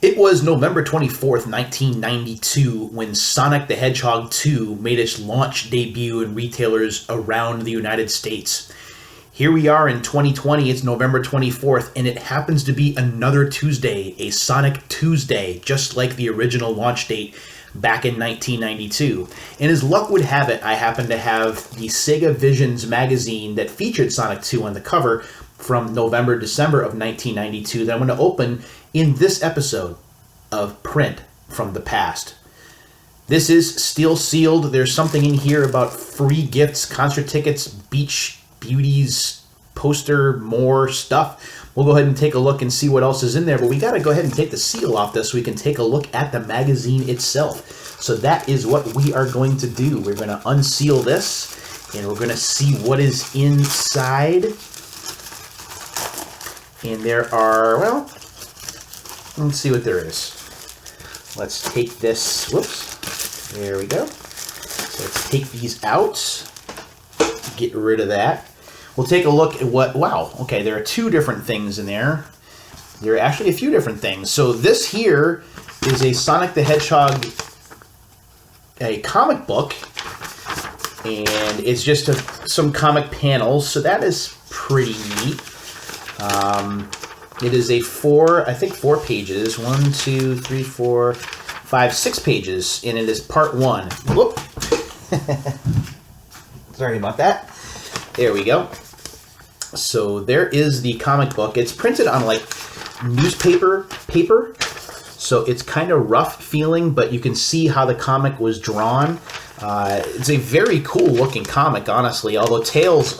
It was November 24th, 1992, when Sonic the Hedgehog 2 made its launch debut in retailers around the United States. Here we are in 2020, it's November 24th, and it happens to be another Tuesday, a Sonic Tuesday, just like the original launch date back in 1992. And as luck would have it, I happen to have the SEGA Visions Magazine that featured Sonic 2 on the cover from November, December of 1992 that I'm going to open in this episode of Print from the Past. This is still sealed. There's something in here about free gifts, concert tickets, beach beauties, poster, more stuff. We'll go ahead and take a look and see what else is in there, but we got to go ahead and take the seal off this so we can take a look at the magazine itself. So that is what we are going to do. We're going to unseal this, and we're going to see what is inside. And there are, well, let's see what there is. Let's take this, whoops, there we go. So let's take these out, get rid of that. We'll take a look at what, wow, okay, there are two different things in there. There are actually a few different things. So this here is a Sonic the Hedgehog, a comic book, and it's just some comic panels, so that is pretty neat. It is a four pages, 1, 2, 3, 4, 5, 6 pages, and it is part 1. Whoop. Sorry about that. There we go. So there is the comic book. It's printed on like newspaper paper, so it's kind of rough feeling, but you can see how the comic was drawn. It's a very cool looking comic, honestly, although Tails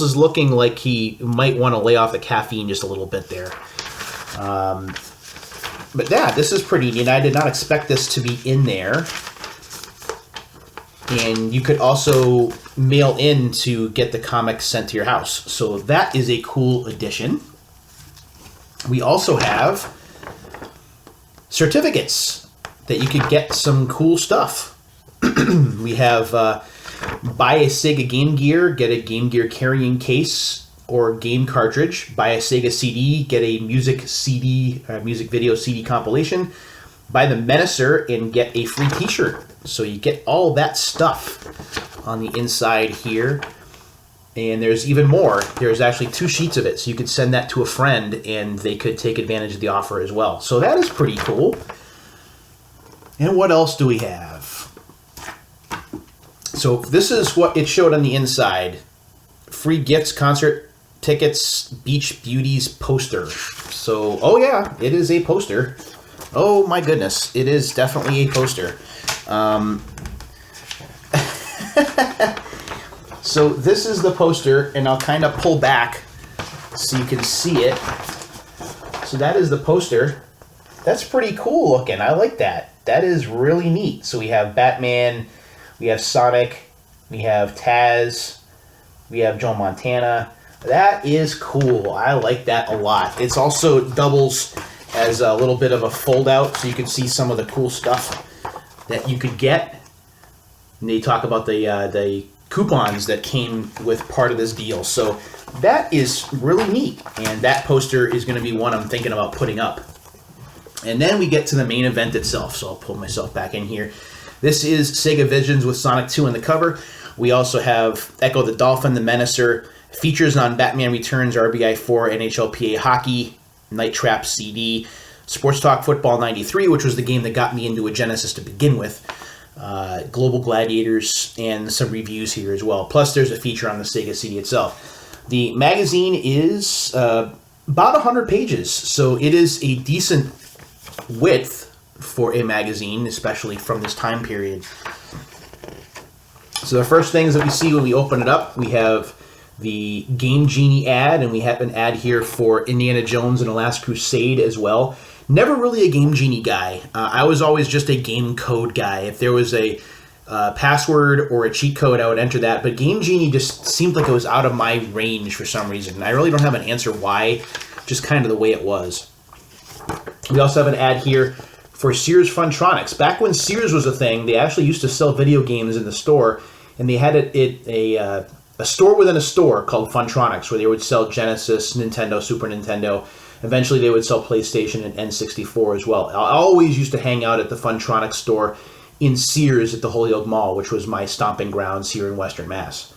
is looking like he might want to lay off the caffeine just a little bit there. But yeah, this is pretty neat. I did not expect this to be in there. And you could also mail in to get the comic sent to your house. So that is a cool addition. We also have certificates that you could get some cool stuff. We have buy a Sega Game Gear, get a Game Gear carrying case or game cartridge. Buy a Sega CD, get a music video CD compilation. Buy the Menacer and get a free t-shirt. So you get all that stuff on the inside here. And there's even more. There's actually 2 sheets of it, so you could send that to a friend and they could take advantage of the offer as well. So that is pretty cool. And what else do we have? So this is what it showed on the inside. Free gifts, concert tickets, beach beauties poster. So, oh yeah, it is a poster. Oh my goodness, it is definitely a poster. So this is the poster, and I'll kind of pull back so you can see it. So that is the poster. That's pretty cool looking. I like that. That is really neat. So we have Batman, we have Sonic, we have Taz, we have Joe Montana. That is cool. I like that a lot. It's also doubles as a little bit of a fold out, so you can see some of the cool stuff that you could get. And they talk about the coupons that came with part of this deal. So that is really neat, and that poster is going to be one I'm thinking about putting up. And then we get to the main event itself, so I'll pull myself back in here. This is SEGA Visions with Sonic 2 on the cover. We also have Echo the Dolphin, the Menacer, features on Batman Returns, RBI 4, NHLPA Hockey, Night Trap CD, Sports Talk Football 93, which was the game that got me into a Genesis to begin with, Global Gladiators, and some reviews here as well. Plus, there's a feature on the Sega CD itself. The magazine is about 100 pages, so it is a decent width for a magazine, especially from this time period. So the first things that we see when we open it up, we have the Game Genie ad, and we have an ad here for Indiana Jones and the Last Crusade as well. Never really a Game Genie guy. I was always just a game code guy. If there was a password or a cheat code, I would enter that. But Game Genie just seemed like it was out of my range for some reason. I really don't have an answer why, just kind of the way it was. We also have an ad here for Sears Funtronics. Back when Sears was a thing, they actually used to sell video games in the store, and they had a store within a store called Funtronics, where they would sell Genesis, Nintendo, Super Nintendo, Eventually, they would sell PlayStation and N64 as well. I always used to hang out at the Funtronics store in Sears at the Holyoke Mall, which was my stomping grounds here in Western Mass.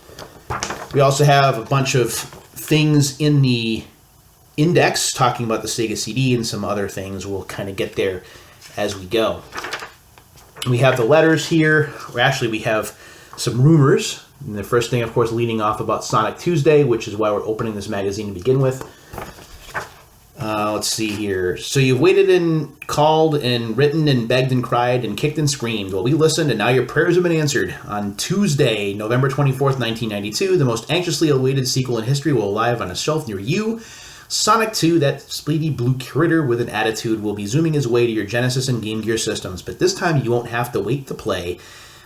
We also have a bunch of things in the index talking about the Sega CD and some other things. We'll kind of get there as we go. We have the letters here. Actually, we have some rumors. And the first thing, of course, leading off about Sonic Tuesday, which is why we're opening this magazine to begin with. Let's see here. So you've waited and called and written and begged and cried and kicked and screamed. Well, we listened, and now your prayers have been answered. On Tuesday, November 24th, 1992, the most anxiously awaited sequel in history will arrive on a shelf near you. Sonic 2, that spleety blue critter with an attitude, will be zooming his way to your Genesis and Game Gear systems, but this time you won't have to wait to play.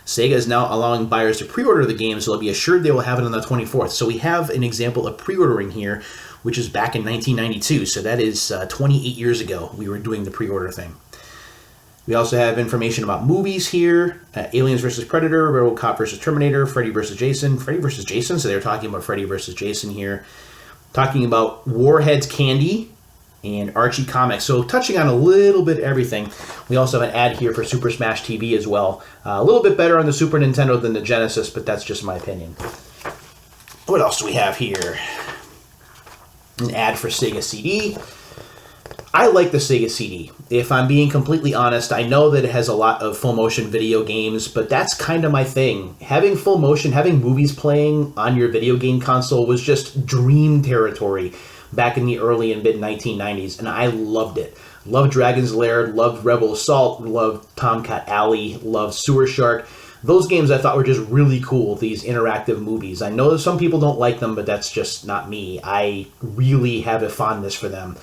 Sega is now allowing buyers to pre-order the game, so they'll be assured they will have it on the 24th. So we have an example of pre-ordering here, which is back in 1992, so that is 28 years ago we were doing the pre-order thing. We also have information about movies here. Aliens vs. Predator, RoboCop vs. Terminator, Freddy vs. Jason. Freddy vs. Jason, so they're talking about Freddy vs. Jason here. Talking about Warhead's Candy and Archie Comics. So touching on a little bit of everything. We also have an ad here for Super Smash TV as well. A little bit better on the Super Nintendo than the Genesis, but that's just my opinion. What else do we have here? An ad for Sega CD. I like the Sega CD. If I'm being completely honest, I know that it has a lot of full motion video games, but that's kind of my thing. Having full motion, having movies playing on your video game console was just dream territory back in the early and mid 1990s, and I loved it. Loved Dragon's Lair, loved Rebel Assault, loved Tomcat Alley, loved Sewer Shark. Those games I thought were just really cool, these interactive movies. I know that some people don't like them, but that's just not me. I really have a fondness for them.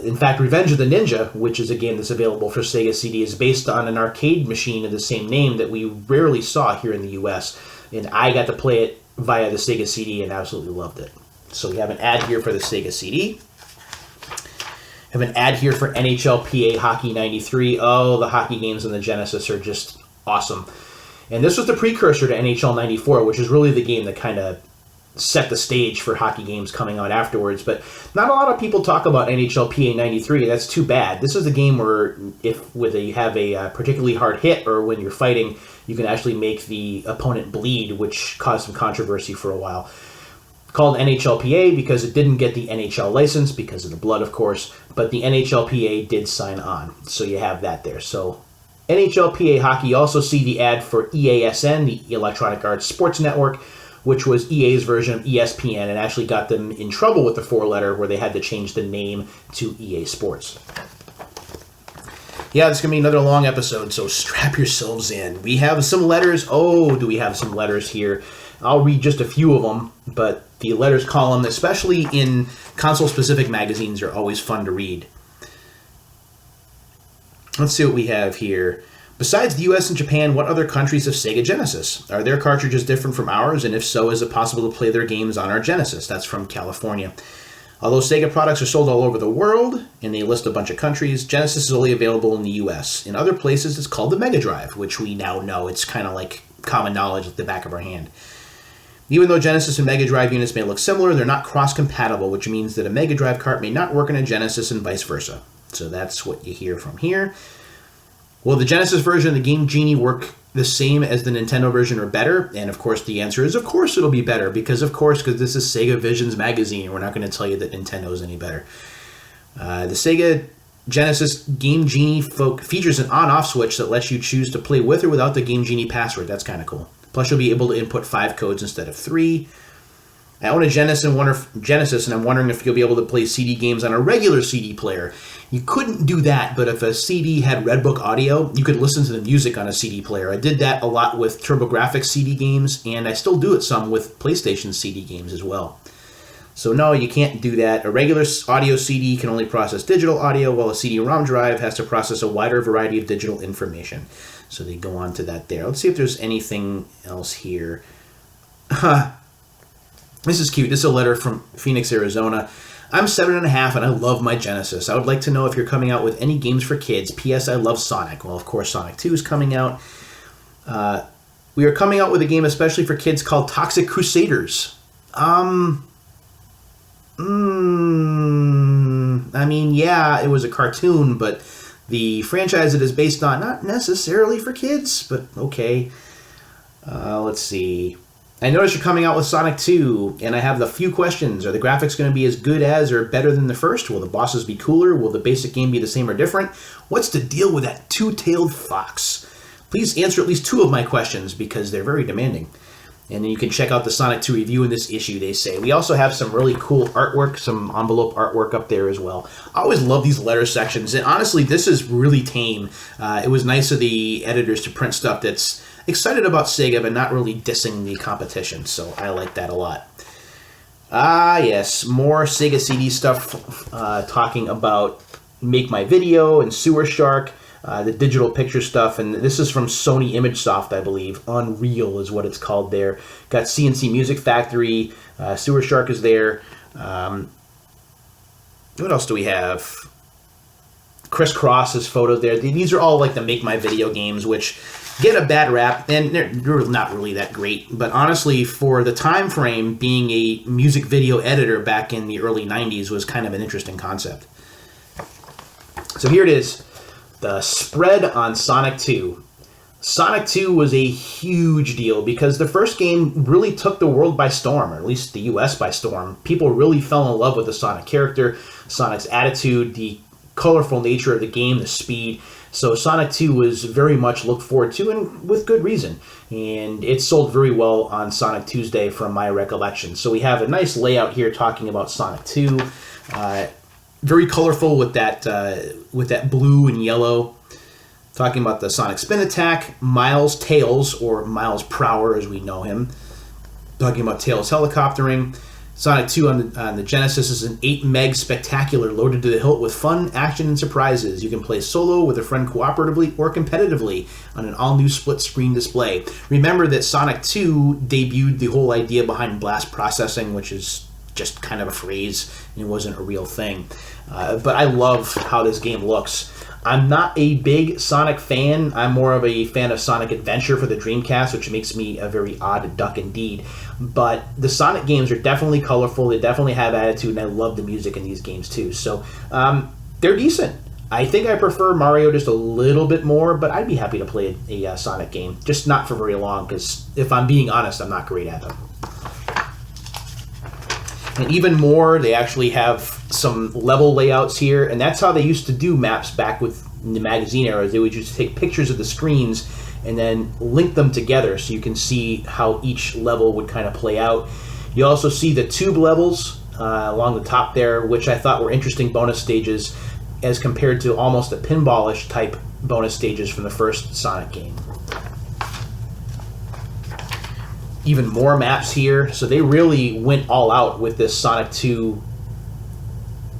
In fact, Revenge of the Ninja, which is a game that's available for Sega CD, is based on an arcade machine of the same name that we rarely saw here in the US. And I got to play it via the Sega CD and absolutely loved it. So we have an ad here for the Sega CD. Have an ad here for NHLPA Hockey 93. Oh, the hockey games on the Genesis are just awesome. And this was the precursor to NHL 94, which is really the game that kind of set the stage for hockey games coming out afterwards. But not a lot of people talk about NHLPA 93. That's too bad. This is a game where whether you have a particularly hard hit or when you're fighting, you can actually make the opponent bleed, which caused some controversy for a while. Called NHLPA because it didn't get the NHL license because of the blood, of course, but the NHLPA did sign on. So you have that there. So NHLPA Hockey, you also see the ad for EASN, the Electronic Arts Sports Network, which was EA's version of ESPN and actually got them in trouble with the 4-letter where they had to change the name to EA Sports. Yeah, this is going to be another long episode, so strap yourselves in. We have some letters. Oh, do we have some letters here? I'll read just a few of them, but the letters column, especially in console-specific magazines, are always fun to read. Let's see what we have here. Besides the US and Japan, what other countries have Sega Genesis? Are their cartridges different from ours? And if so, is it possible to play their games on our Genesis? That's from California. Although Sega products are sold all over the world, and they list a bunch of countries, Genesis is only available in the US. In other places, it's called the Mega Drive, which we now know. It's kind of like common knowledge at the back of our hand. Even though Genesis and Mega Drive units may look similar, they're not cross-compatible, which means that a Mega Drive cart may not work in a Genesis and vice versa. So that's what you hear from here. Will the Genesis version of the Game Genie work the same as the Nintendo version or better? And of course the answer is of course it'll be better, because this is SEGA Visions Magazine. We're not going to tell you that Nintendo is any better. The Sega Genesis Game Genie features an on-off switch that lets you choose to play with or without the Game Genie password. That's kind of cool. Plus you'll be able to input 5 codes instead of 3. I own a Genesis and I'm wondering if you'll be able to play CD games on a regular CD player. You couldn't do that, but if a CD had Redbook audio, you could listen to the music on a CD player. I did that a lot with TurboGrafx CD games, and I still do it some with PlayStation CD games as well. So no, you can't do that. A regular audio CD can only process digital audio, while a CD-ROM drive has to process a wider variety of digital information. So they go on to that there. Let's see if there's anything else here. This is cute. This is a letter from Phoenix, Arizona. I'm 7.5 and I love my Genesis. I would like to know if you're coming out with any games for kids. P.S. I love Sonic. Well, of course, Sonic 2 is coming out. We are coming out with a game especially for kids called Toxic Crusaders. I mean, yeah, it was a cartoon, but the franchise it is based on, not necessarily for kids, but okay. Let's see. I noticed you're coming out with Sonic 2, and I have a few questions. Are the graphics going to be as good as or better than the first? Will the bosses be cooler? Will the basic game be the same or different? What's the deal with that two-tailed fox? Please answer at least 2 of my questions, because they're very demanding. And then you can check out the Sonic 2 review in this issue, they say. We also have some really cool artwork, some envelope artwork up there as well. I always love these letter sections, and honestly, this is really tame. It was nice of the editors to print stuff that's excited about Sega, but not really dissing the competition, so I like that a lot. Yes, more Sega CD stuff, talking about Make My Video and Sewer Shark, the digital picture stuff, and this is from Sony ImageSoft, I believe. Unreal is what it's called there. Got CNC Music Factory, Sewer Shark is there. What else do we have? Criss Cross's photo there. These are all like the Make My Video games, which get a bad rap, and they're not really that great. But honestly, for the time frame, being a music video editor back in the early 90s was kind of an interesting concept. So here it is. The spread on Sonic 2. Sonic 2 was a huge deal because the first game really took the world by storm, or at least the US by storm. People really fell in love with the Sonic character, Sonic's attitude, the colorful nature of the game, the speed. So Sonic 2 was very much looked forward to, and with good reason. And it sold very well on Sonic Tuesday from my recollection. So we have a nice layout here talking about Sonic 2. Very colorful with that blue and yellow. Talking about the Sonic Spin Attack, Miles Tails, or Miles Prower as we know him. Talking about Tails helicoptering. Sonic 2 on the Genesis is an 8 meg spectacular loaded to the hilt with fun, action, and surprises. You can play solo with a friend cooperatively or competitively on an all-new split-screen display. Remember that Sonic 2 debuted the whole idea behind blast processing, which is just kind of a phrase, and it wasn't a real thing. But I love how this game looks. I'm not a big Sonic fan. I'm more of a fan of Sonic Adventure for the Dreamcast, which makes me a very odd duck indeed. But the Sonic games are definitely colorful. They definitely have attitude, and I love the music in these games too. So they're decent. I think I prefer Mario just a little bit more, but I'd be happy to play a Sonic game. Just not for very long, because if I'm being honest, I'm not great at them. And even more, they actually have some level layouts here, and that's how they used to do maps back with in the magazine era. They would just take pictures of the screens and then link them together so you can see how each level would kind of play out. You also see the tube levels along the top there, which I thought were interesting bonus stages as compared to almost a pinballish type bonus stages from the first Sonic game. Even more maps here, so they really went all out with this Sonic 2,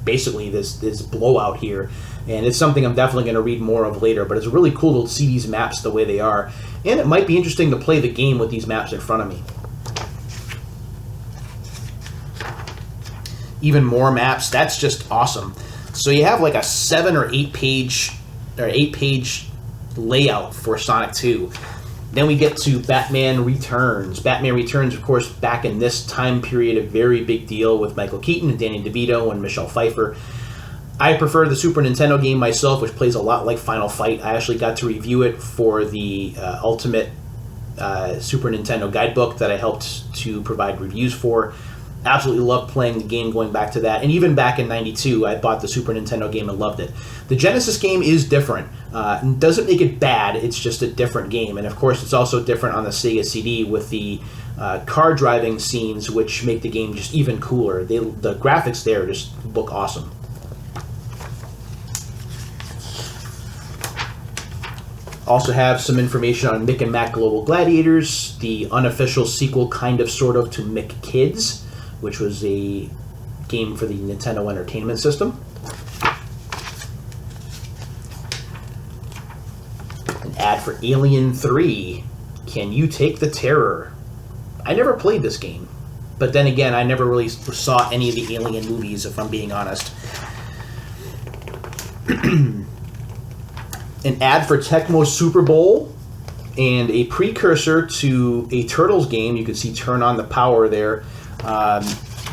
basically this blowout here, and it's something I'm definitely going to read more of later, but it's really cool to see these maps the way they are, and it might be interesting to play the game with these maps in front of me. Even more maps, that's just awesome. So you have like a 7 or 8 page layout for Sonic 2. Then we get to Batman Returns. Batman Returns, of course, back in this time period, a very big deal with Michael Keaton and Danny DeVito and Michelle Pfeiffer. I prefer the Super Nintendo game myself, which plays a lot like Final Fight. I actually got to review it for the Ultimate Super Nintendo guidebook that I helped to provide reviews for. Absolutely loved playing the game going back to that. And even back in 92, I bought the Super Nintendo game and loved it. The Genesis game is different. It doesn't make it bad, it's just a different game. And of course, it's also different on the Sega CD with the car driving scenes, which make the game just even cooler. The graphics there just look awesome. Also have some information on Mick and Mac Global Gladiators, the unofficial sequel kind of sort of to Mick Kids, which was a game for the Nintendo Entertainment System. An ad for Alien 3. Can you take the terror? I never played this game, but then again, I never really saw any of the Alien movies, if I'm being honest. An ad for Tecmo Super Bowl, and a precursor to a Turtles game. You can see Turn on the Power there.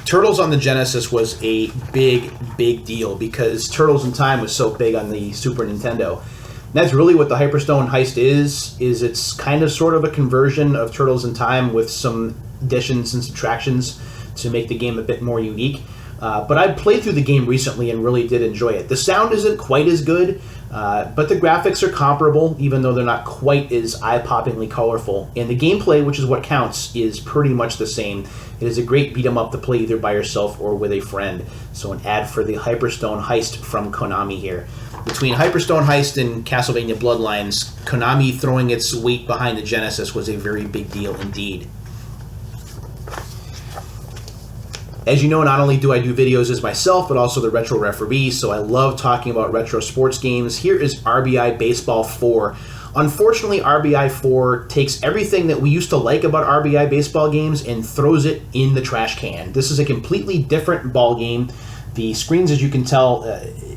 Turtles on the Genesis was a big deal because Turtles in Time was so big on the Super Nintendo. And that's really what the Hyperstone Heist is it's kind of sort of a conversion of Turtles in Time with some additions and subtractions to make the game a bit more unique. But I played through the game recently and really did enjoy it. The sound isn't quite as good, but the graphics are comparable, even though they're not quite as eye-poppingly colorful. And the gameplay, which is what counts, is pretty much the same. It is a great beat-em-up to play either by yourself or with a friend. So an ad for the Hyperstone Heist from Konami here. Between Hyperstone Heist and Castlevania Bloodlines, Konami throwing its weight behind the Genesis was a very big deal indeed. As you know, not only do I do videos as myself, but also the Retro Referee, so I love talking about retro sports games. Here is RBI Baseball 4. Unfortunately, RBI 4 takes everything that we used to like about RBI baseball games and throws it in the trash can. This is a completely different ball game. The screens, as you can tell,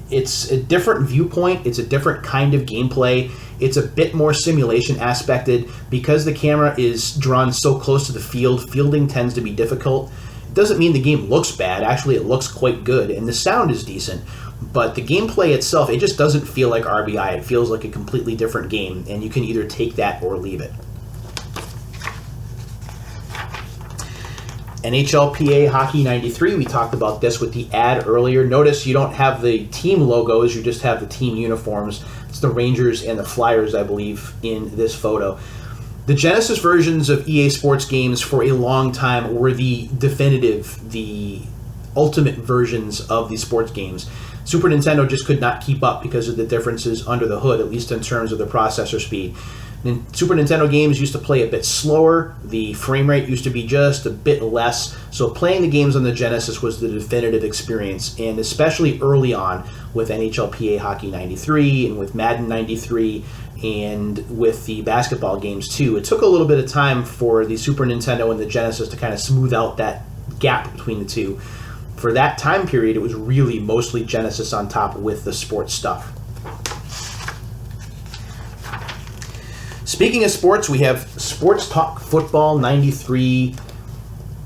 it's a different viewpoint. It's a different kind of gameplay. It's a bit more simulation aspected. Because the camera is drawn so close to the field, fielding tends to be difficult. It doesn't mean the game looks bad. Actually, it looks quite good, and the sound is decent. But the gameplay itself, it just doesn't feel like RBI. It feels like a completely different game, and you can either take that or leave it. NHLPA Hockey 93, we talked about this with the ad earlier. Notice you don't have the team logos, you just have the team uniforms. It's the Rangers and the Flyers, I believe, in this photo. The Genesis versions of EA Sports games for a long time were the definitive, the ultimate versions of the sports games. Super Nintendo just could not keep up because of the differences under the hood, at least in terms of the processor speed. Super Nintendo games used to play a bit slower, the frame rate used to be just a bit less, so playing the games on the Genesis was the definitive experience, and especially early on with NHLPA Hockey 93 and with Madden 93 and with the basketball games too. It took a little bit of time for the Super Nintendo and the Genesis to kind of smooth out that gap between the two. For that time period, it was really mostly Genesis on top with the sports stuff. Speaking of sports, we have Sports Talk Football 93,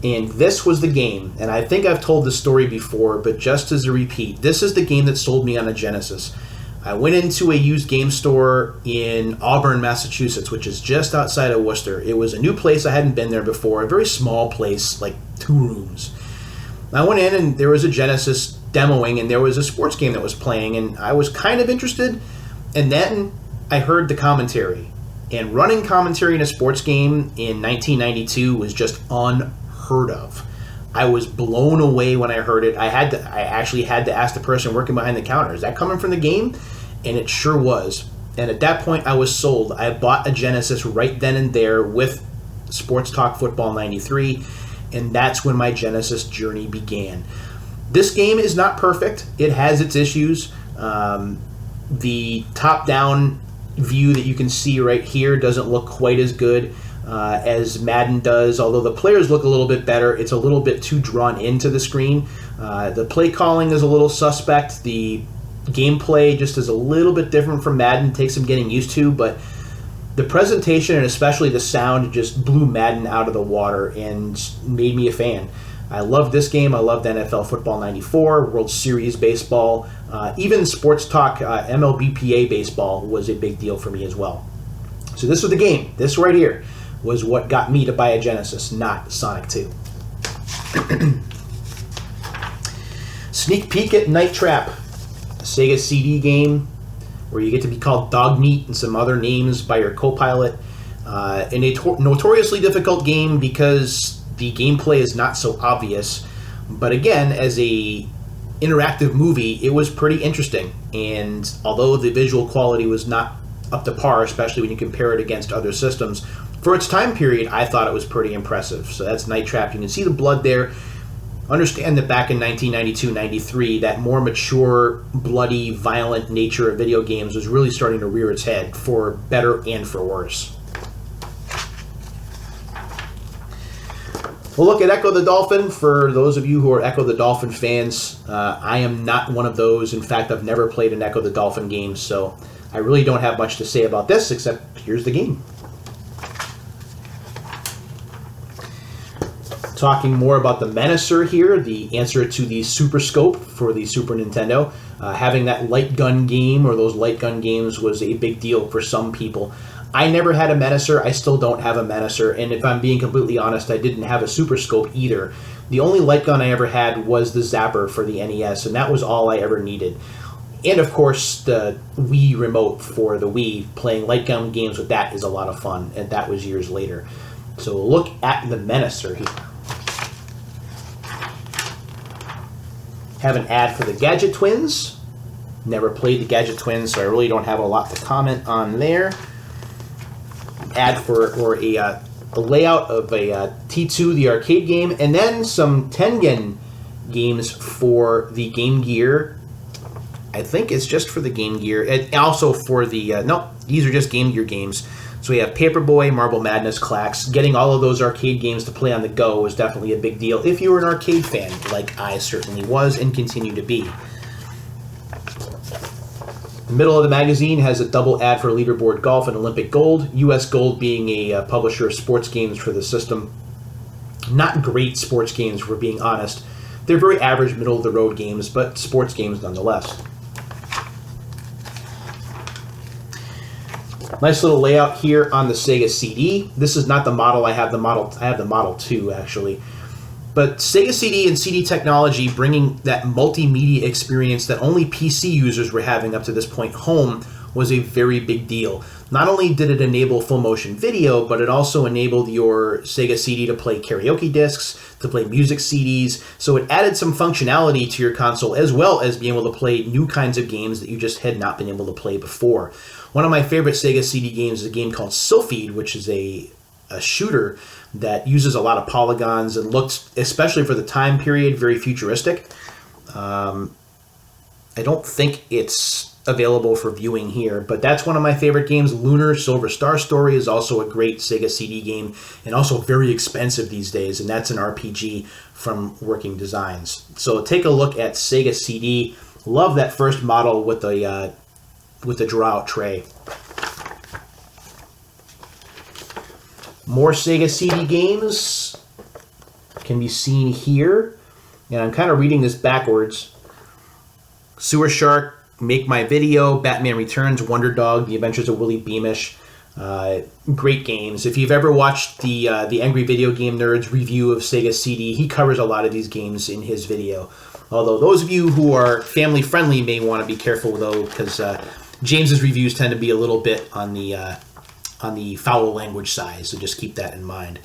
and this was the game. And I think I've told this story before, but just as a repeat, this is the game that sold me on a Genesis. I went into a used game store in Auburn, Massachusetts, which is just outside of Worcester. It was a new place. I hadn't been there before, a very small place, like 2 rooms. I went in and there was a Genesis demoing and there was a sports game that was playing and I was kind of interested, and then I heard the commentary. And running commentary in a sports game in 1992 was just unheard of. I was blown away when I heard it. I actually had to ask the person working behind the counter, is that coming from the game? And it sure was. And at that point I was sold. I bought a Genesis right then and there with Sports Talk Football 93. And that's when my Genesis journey began. This game is not perfect. It has its issues. The top-down view that you can see right here doesn't look quite as good as Madden does, although the players look a little bit better. It's a little bit too drawn into the screen. The play calling is a little suspect. The gameplay just is a little bit different from Madden. It takes some getting used to, but the presentation and especially the sound just blew Madden out of the water and made me a fan. I loved this game. I loved NFL Football 94, World Series Baseball, even Sports Talk MLBPA Baseball was a big deal for me as well. So this was the game. This right here was what got me to buy a Genesis, not Sonic 2. Sneak peek at Night Trap, a Sega CD game where you get to be called Dogmeat and some other names by your co-pilot. In a notoriously difficult game because the gameplay is not so obvious. But again, as a interactive movie, it was pretty interesting. And although the visual quality was not up to par, especially when you compare it against other systems, for its time period, I thought it was pretty impressive. So that's Night Trap. You can see the blood there. Understand that back in 1992-93, that more mature, bloody, violent nature of video games was really starting to rear its head, for better and for worse. We'll look at Echo the Dolphin. For those of you who are Echo the Dolphin fans, I am not one of those. In fact, I've never played an Echo the Dolphin game, so I really don't have much to say about this, except here's the game. Talking more about the Menacer here, the answer to the Super Scope for the Super Nintendo. Having that light gun game, or those light gun games, was a big deal for some people. I never had a Menacer. I still don't have a Menacer, and if I'm being completely honest, I didn't have a Super Scope either. The only light gun I ever had was the Zapper for the NES, and that was all I ever needed. And of course, the Wii remote for the Wii, playing light gun games with that is a lot of fun, and that was years later. So look at the Menacer here. Have an ad for the Gadget Twins. Never played the Gadget Twins, so I really don't have a lot to comment on there. Ad for a layout of a T2, the arcade game, and then some Tengen games for the Game Gear. I think it's just for the Game Gear, and also for the no, these are just Game Gear games. So we have Paperboy, Marble Madness, Clax. Getting all of those arcade games to play on the go was definitely a big deal if you were an arcade fan, like I certainly was and continue to be. The middle of the magazine has a double ad for Leaderboard Golf and Olympic Gold. US Gold being a publisher of sports games for the system. Not great sports games, for being honest. They're very average, middle-of-the-road games, but sports games nonetheless. Nice little layout here on the Sega CD. This is not the model I have. I have the Model 2, actually. But Sega CD and CD technology bringing that multimedia experience that only PC users were having up to this point home was a very big deal. Not only did it enable full motion video, but it also enabled your Sega CD to play karaoke discs, to play music CDs, so it added some functionality to your console as well as being able to play new kinds of games that you just had not been able to play before. One of my favorite Sega CD games is a game called Sylphid, which is a shooter that uses a lot of polygons and looks, especially for the time period, very futuristic. I don't think it's available for viewing here, but that's one of my favorite games. Lunar Silver Star Story is also a great Sega CD game, and also very expensive these days, and that's an RPG from Working Designs. So take a look at Sega CD. Love that first model with the draw-out tray. More Sega CD games can be seen here, and I'm kind of reading this backwards. Sewer Shark, Make My Video, Batman Returns, Wonder Dog, The Adventures of Willie Beamish. Great games. If you've ever watched the Angry Video Game Nerd's review of Sega CD, he covers a lot of these games in his video. Although those of you who are family friendly may want to be careful though, because James's reviews tend to be a little bit on the foul language side, so just keep that in mind.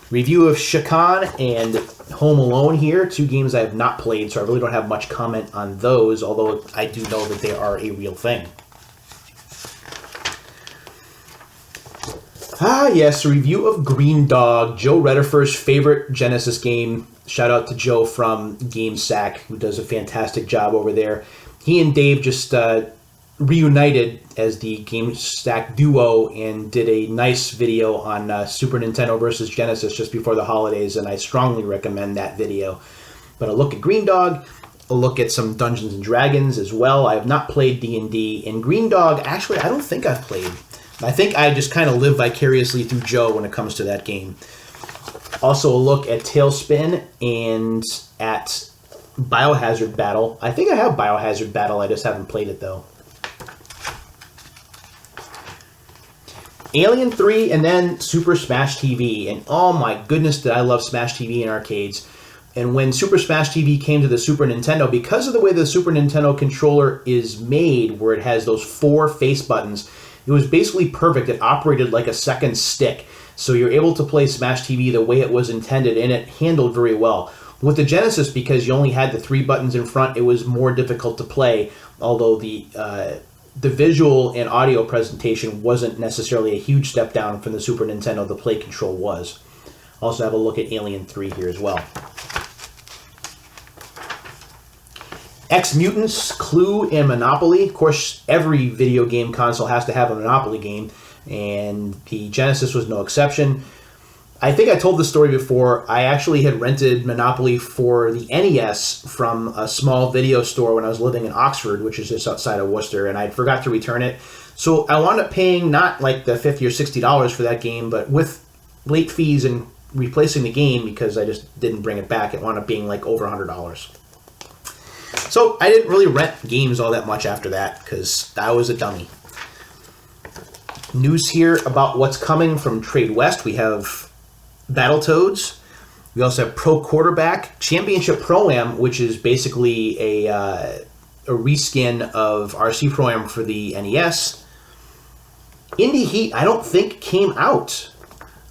Review of Shakan and Home Alone here, two games I have not played, so I really don't have much comment on those, although I do know that they are a real thing. Ah, yes, a review of Green Dog, Joe Redifer's favorite Genesis game. Shout out to Joe from GameSack, who does a fantastic job over there. He and Dave just reunited as the GameSack duo and did a nice video on Super Nintendo versus Genesis just before the holidays, and I strongly recommend that video. But a look at Green Dog, a look at some Dungeons and Dragons as well. I have not played D&D, and Green Dog, actually, I don't think I've played. I think I just kind of live vicariously through Joe when it comes to that game. Also a look at Tailspin and at Biohazard Battle. I think I have Biohazard Battle, I just haven't played it though. Alien 3 and then Super Smash TV. And oh my goodness, did I love Smash TV in arcades. And when Super Smash TV came to the Super Nintendo, because of the way the Super Nintendo controller is made, where it has those 4 face buttons, it was basically perfect. It operated like a second stick. So you're able to play Smash TV the way it was intended, and it handled very well. With the Genesis, because you only had the 3 buttons in front, it was more difficult to play, although the visual and audio presentation wasn't necessarily a huge step down from the Super Nintendo. The play control was. Also have a look at Alien 3 here as well. X-Mutants, Clue, and Monopoly. Of course, every video game console has to have a Monopoly game, and the Genesis was no exception. I think I told this story before. I actually had rented Monopoly for the NES from a small video store when I was living in Oxford, which is just outside of Worcester, and I forgot to return it. So I wound up paying not like the $50 or $60 for that game, but with late fees and replacing the game because I just didn't bring it back. It wound up being like over $100. So I didn't really rent games all that much after that because I was a dummy. News here about what's coming from Trade West. We have Battletoads. We also have Pro Quarterback, Championship Pro-Am, which is basically a reskin of RC Pro-Am for the NES. Indie Heat, I don't think came out.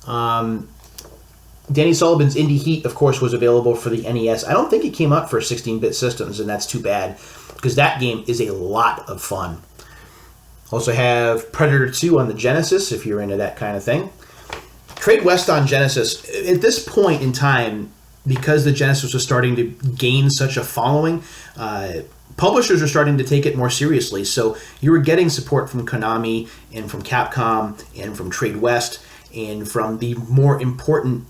Danny Sullivan's Indie Heat, of course, was available for the NES. I don't think it came out for 16-bit systems, and that's too bad, because that game is a lot of fun. Also have Predator 2 on the Genesis, if you're into that kind of thing. Trade West on Genesis, at this point in time, because the Genesis was starting to gain such a following, publishers are starting to take it more seriously. So you were getting support from Konami and from Capcom and from Trade West and from the more important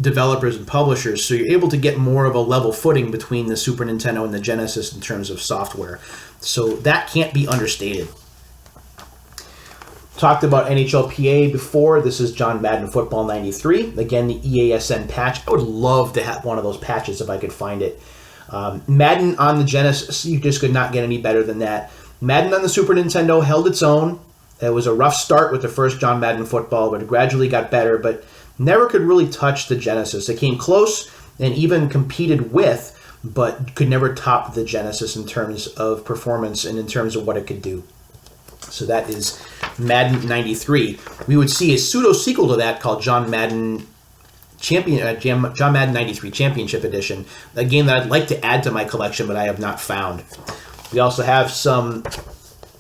developers and publishers. So you're able to get more of a level footing between the Super Nintendo and the Genesis in terms of software. So that can't be understated. Talked about NHLPA before. This is John Madden Football 93. Again, the EASN patch. I would love to have one of those patches if I could find it. Madden on the Genesis, you just could not get any better than that. Madden on the Super Nintendo held its own. It was a rough start with the first John Madden Football, but it gradually got better, but never could really touch the Genesis. It came close and even competed with, but could never top the Genesis in terms of performance and in terms of what it could do. So that is Madden 93. We would see a pseudo sequel to that called John Madden 93 Championship Edition, a game that I'd like to add to my collection, but I have not found. We also have some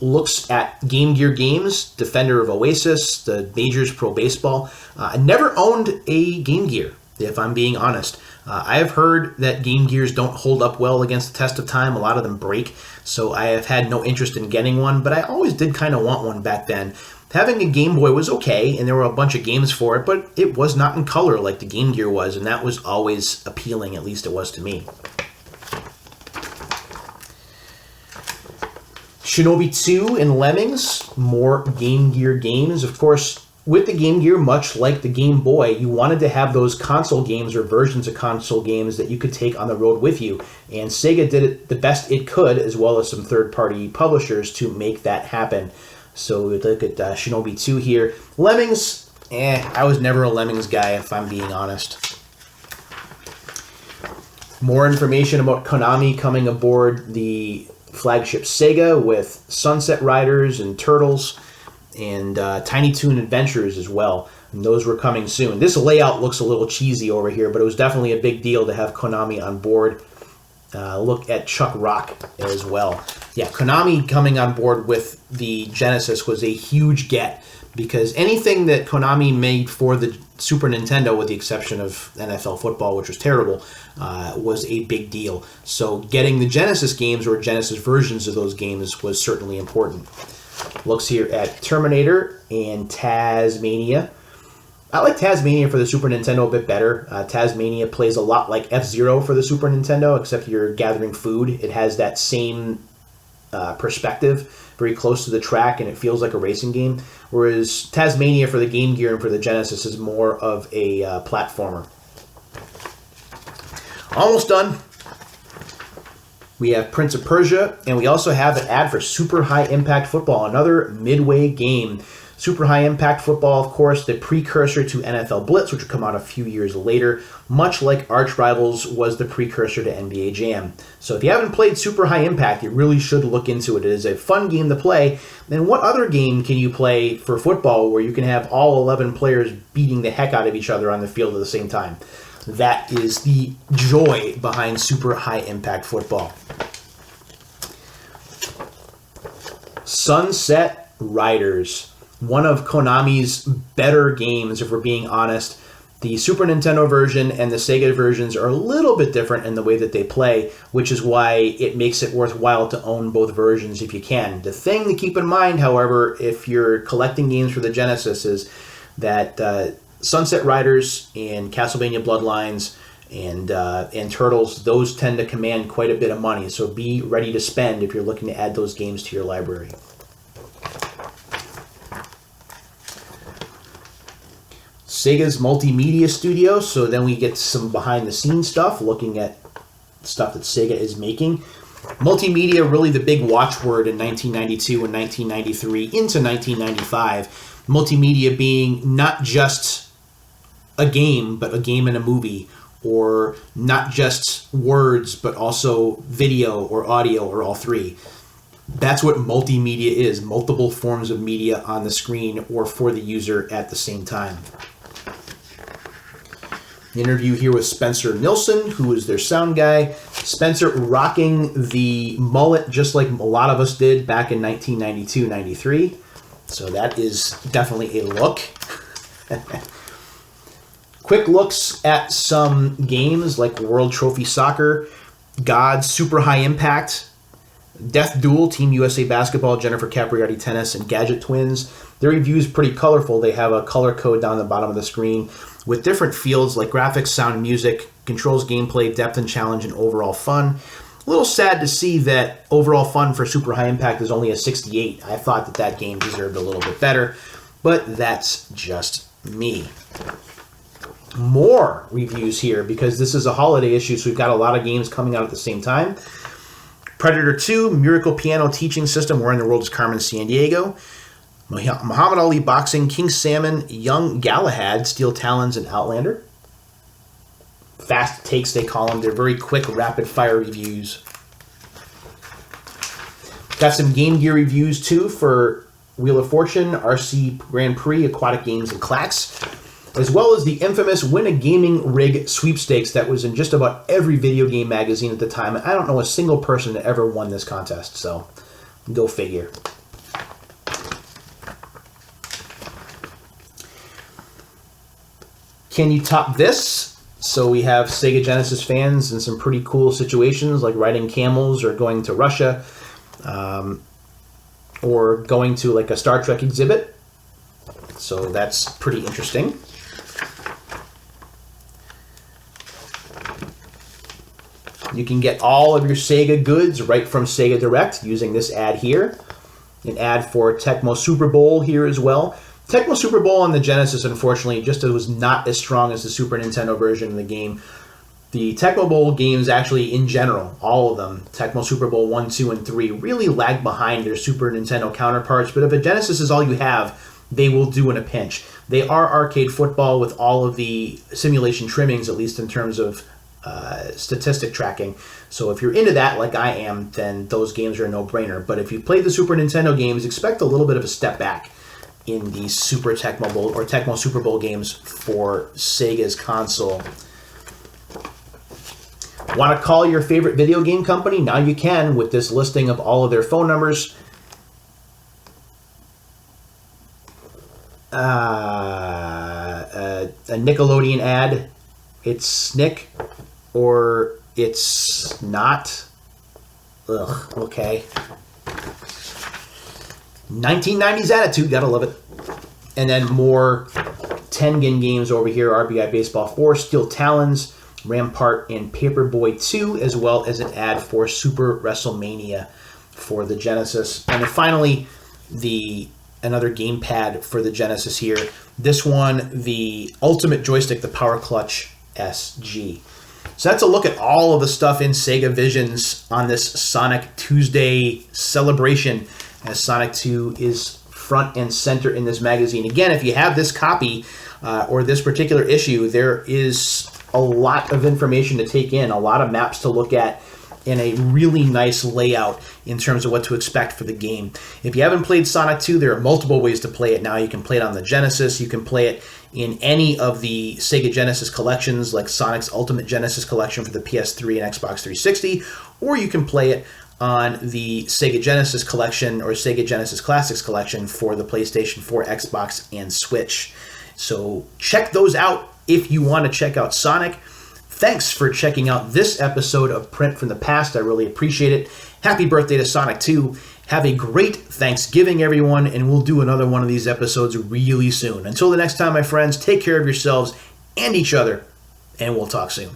looks at Game Gear games, Defender of Oasis, the Majors Pro Baseball. I never owned a Game Gear, if I'm being honest. I have heard that Game Gears don't hold up well against the test of time. A lot of them break, so I have had no interest in getting one, but I always did kind of want one back then. Having a Game Boy was okay, and there were a bunch of games for it, but it was not in color like the Game Gear was, and that was always appealing, at least it was to me. Shinobi 2 and Lemmings, more Game Gear games. Of course, with the Game Gear, much like the Game Boy, you wanted to have those console games or versions of console games that you could take on the road with you. And Sega did it the best it could, as well as some third-party publishers, to make that happen. So we look at Shinobi 2 here. Lemmings, I was never a Lemmings guy, if I'm being honest. More information about Konami coming aboard the flagship Sega with Sunset Riders and Turtles and Tiny Toon Adventures as well. And those were coming soon. This layout looks a little cheesy over here, but it was definitely a big deal to have Konami on board. Look at Chuck Rock as well. Yeah, Konami coming on board with the Genesis was a huge get, because anything that Konami made for the Super Nintendo, with the exception of NFL football, which was terrible, was a big deal. So getting the Genesis games or Genesis versions of those games was certainly important. Looks here at Terminator and Tasmania. I like Tasmania for the Super Nintendo a bit better. Tasmania plays a lot like F-Zero for the Super Nintendo, except you're gathering food. It has that same perspective, very close to the track, and it feels like a racing game. Whereas Tasmania for the Game Gear and for the Genesis is more of a platformer. Almost done. We have Prince of Persia, and we also have an ad for Super High Impact Football, another Midway game. Super High Impact Football, of course, the precursor to NFL Blitz, which would come out a few years later, much like Arch Rivals was the precursor to NBA Jam. So if you haven't played Super High Impact, you really should look into it. It is a fun game to play. And what other game can you play for football where you can have all 11 players beating the heck out of each other on the field at the same time? That is the joy behind Super High Impact Football. Sunset Riders. One of Konami's better games, if we're being honest. The Super Nintendo version and the Sega versions are a little bit different in the way that they play, which is why it makes it worthwhile to own both versions if you can. The thing to keep in mind, however, if you're collecting games for the Genesis, is that Sunset Riders and Castlevania Bloodlines and Turtles, those tend to command quite a bit of money, so be ready to spend if you're looking to add those games to your library. Sega's multimedia studio, so then we get some behind-the-scenes stuff, looking at stuff that Sega is making. Multimedia, really the big watchword in 1992 and 1993 into 1995. Multimedia being not just a game, but a game and a movie, or not just words, but also video or audio or all three. That's what multimedia is, multiple forms of media on the screen or for the user at the same time. Interview here with Spencer Nilsson, who is their sound guy. Spencer rocking the mullet just like a lot of us did back in 1992-93. So that is definitely a look. Quick looks at some games like World Trophy Soccer, God, Super High Impact, Death Duel, Team USA Basketball, Jennifer Capriati Tennis, and Gadget Twins. Their review is pretty colorful. They have a color code down the bottom of the screen with different fields like graphics, sound, music, controls, gameplay, depth and challenge, and overall fun. A little sad to see that overall fun for Super High Impact is only a 68. I thought that that game deserved a little bit better, but that's just me. More reviews here because this is a holiday issue, so we've got a lot of games coming out at the same time. Predator 2, Miracle Piano Teaching System, Where in the World is Carmen Sandiego, Muhammad Ali Boxing, King Salmon, Young Galahad, Steel Talons, and Outlander. Fast takes, they call them. They're very quick, rapid-fire reviews. Got some Game Gear reviews, too, for Wheel of Fortune, RC Grand Prix, Aquatic Games, and Clax, as well as the infamous Win a Gaming Rig sweepstakes that was in just about every video game magazine at the time. I don't know a single person that ever won this contest, so go figure. Can you top this? So we have Sega Genesis fans in some pretty cool situations like riding camels or going to Russia or going to like a Star Trek exhibit. So that's pretty interesting. You can get all of your Sega goods right from Sega Direct using this ad here. An ad for Tecmo Super Bowl here as well. Tecmo Super Bowl on the Genesis, unfortunately, just was not as strong as the Super Nintendo version of the game. The Tecmo Bowl games actually, in general, all of them, Tecmo Super Bowl 1, 2, and 3, really lag behind their Super Nintendo counterparts. But if a Genesis is all you have, they will do in a pinch. They are arcade football with all of the simulation trimmings, at least in terms of statistic tracking. So if you're into that, like I am, then those games are a no-brainer. But if you played the Super Nintendo games, expect a little bit of a step back in the Super Tecmo Bowl or Tecmo Super Bowl games for Sega's console. Want to call your favorite video game company? Now you can with this listing of all of their phone numbers. A Nickelodeon ad. It's Snick or it's not. Ugh, okay. 1990s attitude, gotta love it. And then more Tengen games over here, RBI Baseball 4, Steel Talons, Rampart, and Paperboy 2, as well as an ad for Super WrestleMania for the Genesis. And then finally, another gamepad for the Genesis here. This one, the Ultimate Joystick, the Power Clutch SG. So that's a look at all of the stuff in Sega Visions on this Sonic Tuesday celebration, as Sonic 2 is front and center in this magazine. Again, if you have this copy or this particular issue, there is a lot of information to take in, a lot of maps to look at, and a really nice layout in terms of what to expect for the game. If you haven't played Sonic 2, there are multiple ways to play it now. You can play it on the Genesis, you can play it in any of the Sega Genesis collections, like Sonic's Ultimate Genesis Collection for the PS3 and Xbox 360, or you can play it on the Sega Genesis Collection or Sega Genesis Classics Collection for the PlayStation 4, Xbox, and Switch. So check those out if you want to check out Sonic. Thanks for checking out this episode of Print from the Past. I really appreciate it. Happy birthday to Sonic 2. Have a great Thanksgiving, everyone, and we'll do another one of these episodes really soon. Until the next time, my friends, take care of yourselves and each other, and we'll talk soon.